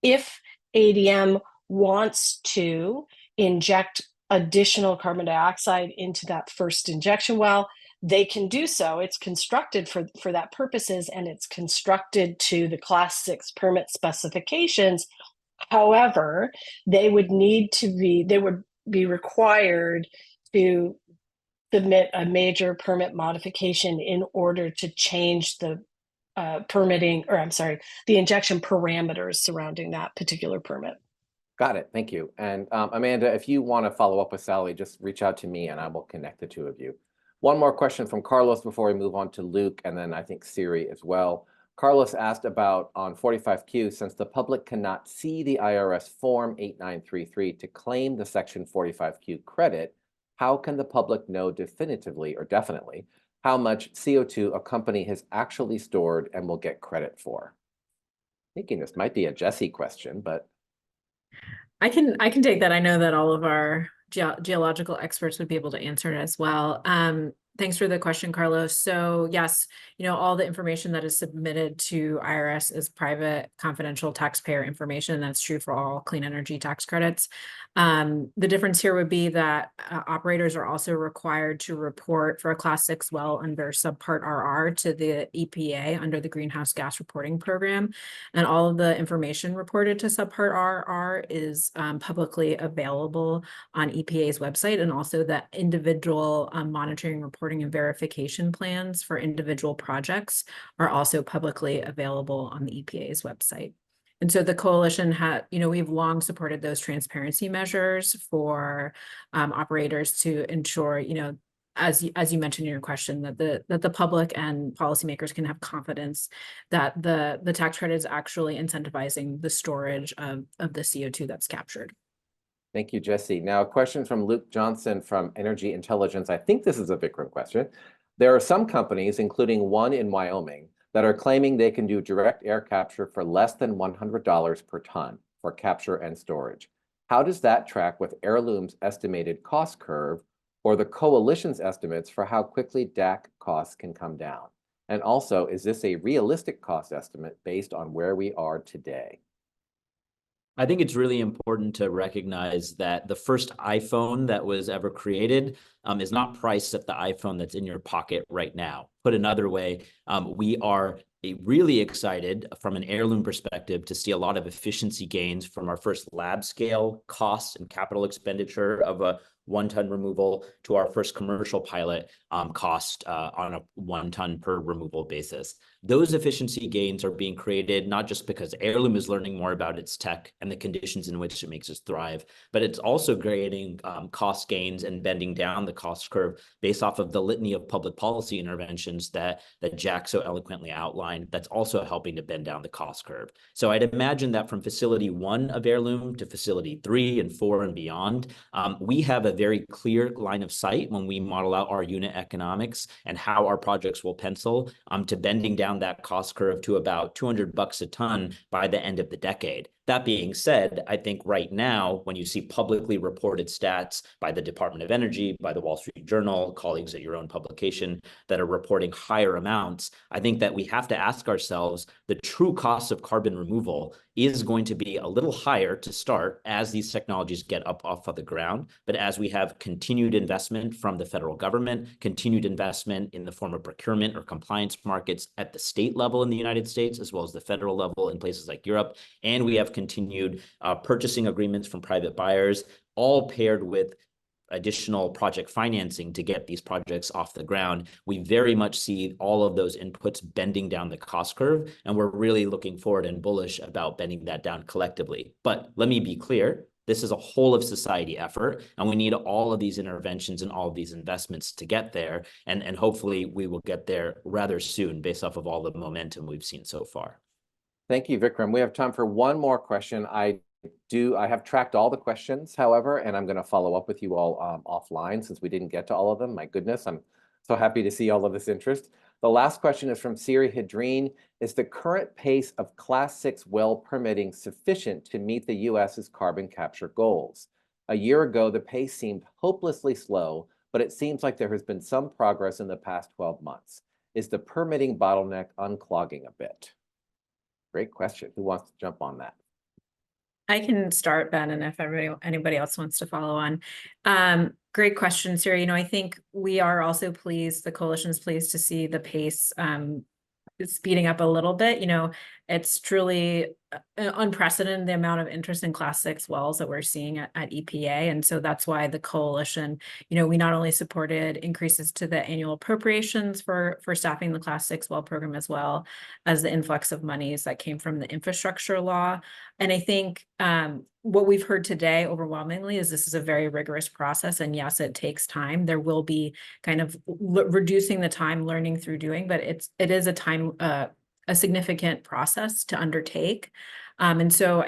If ADM wants to inject additional carbon dioxide into that first injection well, they can do so. It's constructed for that purposes, and it's constructed to the class 6 permit specifications. However, they would be required to submit a major permit modification in order to change the the injection parameters surrounding that particular permit. Got it. Thank you. And Amanda, if you want to follow up with Sally, just reach out to me and I will connect the two of you. One more question from Carlos before we move on to Luke, and then I think Siri as well. Carlos asked about on 45Q, since the public cannot see the IRS Form 8933 to claim the Section 45Q credit, how can the public know definitively or definitely how much CO2 a company has actually stored and will get credit for? Thinking this might be a Jesse question, but I can take that. I know that all of our geological experts would be able to answer it as well. Thanks for the question, Carlos. So yes, all the information that is submitted to IRS is private, confidential taxpayer information. That's true for all clean energy tax credits. The difference here would be that operators are also required to report for a Class 6 well under Subpart RR to the EPA under the Greenhouse Gas Reporting Program. And all of the information reported to Subpart RR is publicly available on EPA's website, and also the individual monitoring, reporting, and verification plans for individual projects are also publicly available on the EPA's website. And so the coalition we've long supported those transparency measures for operators to ensure, as you mentioned in your question, that the public and policymakers can have confidence that the tax credit is actually incentivizing the storage of the CO2 that's captured. Thank you, Jesse. Now, a question from Luke Johnson from Energy Intelligence. I think this is a Vikram question. There are some companies, including one in Wyoming, that are claiming they can do direct air capture for less than $100 per ton for capture and storage. How does that track with Heirloom's estimated cost curve or the coalition's estimates for how quickly DAC costs can come down? And also, is this a realistic cost estimate based on where we are today? I think it's really important to recognize that the first iPhone that was ever created is not priced at the iPhone that's in your pocket right now. Put another way, we are really excited from an Heirloom perspective to see a lot of efficiency gains from our first lab scale costs and capital expenditure of a 1 ton removal to our first commercial pilot cost on a 1 ton per removal basis. Those efficiency gains are being created not just because Heirloom is learning more about its tech and the conditions in which it makes us thrive, but it's also creating cost gains and bending down the cost curve based off of the litany of public policy interventions that Jack so eloquently outlined. That's also helping to bend down the cost curve. So I'd imagine that from facility 1 of Heirloom to facility 3 and 4 and beyond, we have a very clear line of sight when we model out our unit economics and how our projects will pencil to bending down that cost curve to about $200 a ton by the end of the decade. That being said, I think right now, when you see publicly reported stats by the Department of Energy, by the Wall Street Journal, colleagues at your own publication that are reporting higher amounts, I think that we have to ask ourselves, the true cost of carbon removal is going to be a little higher to start as these technologies get up off of the ground. But as we have continued investment from the federal government, continued investment in the form of procurement or compliance markets at the state level in the United States, as well as the federal level in places like Europe, and we have continued purchasing agreements from private buyers, all paired with additional project financing to get these projects off the ground, we very much see all of those inputs bending down the cost curve, and we're really looking forward and bullish about bending that down collectively. But let me be clear, this is a whole of society effort, and we need all of these interventions and all of these investments to get there, and hopefully we will get there rather soon based off of all the momentum we've seen so far. Thank you, Vikram. We have time for one more question. I have tracked all the questions, however, and I'm going to follow up with you all offline since we didn't get to all of them. My goodness, I'm so happy to see all of this interest. The last question is from Siri Hadreen. Is the current pace of Class 6 well permitting sufficient to meet the U.S.'s carbon capture goals? A year ago, the pace seemed hopelessly slow, but it seems like there has been some progress in the past 12 months. Is the permitting bottleneck unclogging a bit? Great question. Who wants to jump on that? I can start, Ben, and if anybody else wants to follow on. Great question, Siri. I think we are also pleased, the coalition's pleased to see the pace speeding up a little bit. It's truly unprecedented, the amount of interest in Class 6 wells that we're seeing at EPA. And so that's why the coalition, we not only supported increases to the annual appropriations for staffing the Class 6 well program, as well as the influx of monies that came from the infrastructure law. And I think what we've heard today overwhelmingly is this is a very rigorous process. And yes, it takes time. There will be kind of reducing the time, learning through doing, but it is a time a significant process to undertake. And so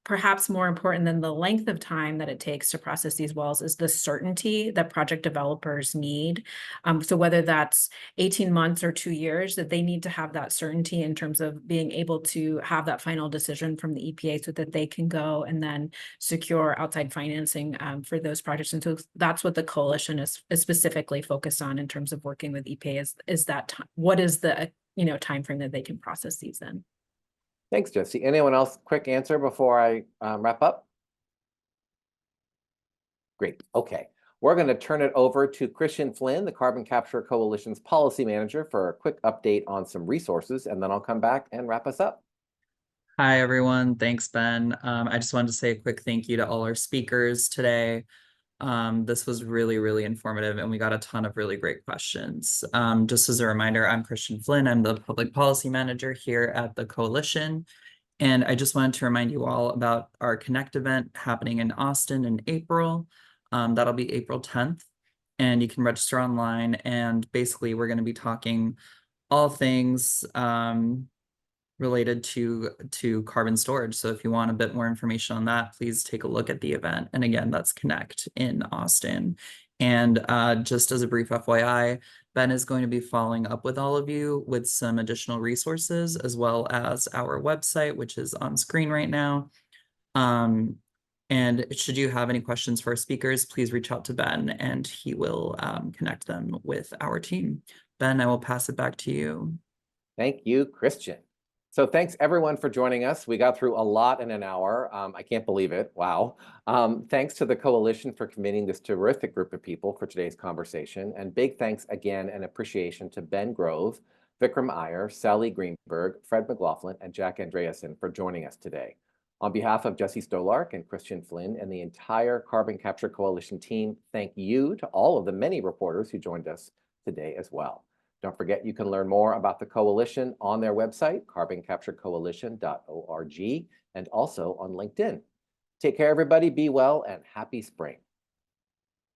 perhaps more important than the length of time that it takes to process these walls is the certainty that project developers need. So whether that's 18 months or 2 years, that they need to have that certainty in terms of being able to have that final decision from the EPA so that they can go and then secure outside financing for those projects. And so that's what the coalition is specifically focused on in terms of working with EPA is that what is the time frame that they can process these in. Thanks, Jesse. Anyone else? Quick answer before I wrap up? Great. Okay. We're going to turn it over to Christian Flynn, the Carbon Capture Coalition's policy manager, for a quick update on some resources, and then I'll come back and wrap us up. Hi, everyone. Thanks, Ben. I just wanted to say a quick thank you to all our speakers today. This was really, really informative, and we got a ton of really great questions. Just as a reminder, I'm Christian Flynn. I'm the public policy manager here at the Coalition. And I just wanted to remind you all about our Connect event happening in Austin in April. That'll be April 10th, and you can register online. And basically, we're going to be talking all things related to carbon storage. So if you want a bit more information on that, please take a look at the event. And again, that's Connect in Austin. And just as a brief FYI, Ben is going to be following up with all of you with some additional resources, as well as our website, which is on screen right now. And should you have any questions for our speakers, please reach out to Ben and he will connect them with our team. Ben, I will pass it back to you. Thank you, Christian. So thanks everyone for joining us. We got through a lot in an hour. I can't believe it. Wow. Thanks to the Coalition for convening this terrific group of people for today's conversation. And big thanks again and appreciation to Ben Grove, Vikram Iyer, Sally Greenberg, Fred McLaughlin, and Jack Andreasen for joining us today. On behalf of Jesse Stolark and Christian Flynn and the entire Carbon Capture Coalition team, thank you to all of the many reporters who joined us today as well. Don't forget, you can learn more about the Coalition on their website, carboncapturecoalition.org, and also on LinkedIn. Take care, everybody. Be well and happy spring.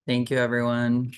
Thank you, everyone.